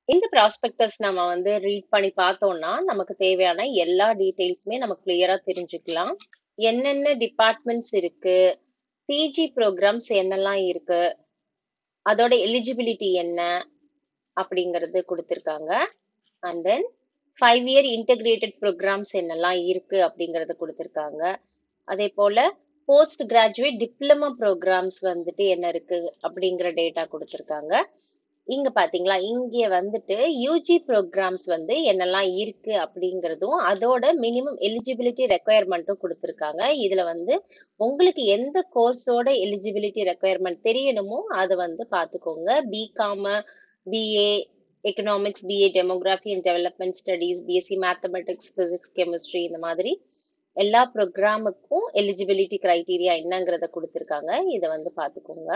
இந்த ப்ராஸ்பெக்டஸ் நம்ம வந்து ரீட் பண்ணி பார்த்தோம்னா, நமக்கு தேவையான எல்லா டீட்டெயில்ஸுமே நமக்கு கிளியரா தெரிஞ்சுக்கலாம். என்னென்ன டிபார்ட்மெண்ட்ஸ் இருக்கு, பிஜி ப்ரோக்ராம்ஸ் என்னெல்லாம் இருக்கு, அதோட எலிஜிபிலிட்டி என்ன அப்படிங்கிறது குடுத்திருக்காங்க. And then 5 year integrated programmes என்னெல்லாம் இருக்கு அப்படிங்கறத குடுத்திருக்காங்க. அதே போல போஸ்ட் கிராஜுவேட் டிப்ளமா ப்ரோக்ராம்ஸ் வந்துட்டு என்ன இருக்கு அப்படிங்கிற டேட்டா குடுத்திருக்காங்க. இங்க பாத்தீங்களா, இங்க வந்துட்டு யூஜி ப்ரோக்ராம்ஸ் வந்து என்னெல்லாம் இருக்கு அப்படிங்கிறதும், அதோட மினிமம் எலிஜிபிலிட்டி ரெக்குயர்மெண்ட்டும் குடுத்திருக்காங்க. இதுல வந்து உங்களுக்கு எந்த கோர்ஸோட எலிஜிபிலிட்டி ரெக்குயர்மெண்ட் தெரியணுமோ அத வந்து பாத்துக்கோங்க. B Com, BA economics, BA demography and development studies, BSc mathematics, physics, chemistry இந்த மாதிரி எல்லா ப்ரோக்ராமுக்கும் எலிஜிபிலிட்டி கிரைட்டீரியா என்னங்கிறத குடுத்திருக்காங்க. இத வந்து பாத்துக்கோங்க.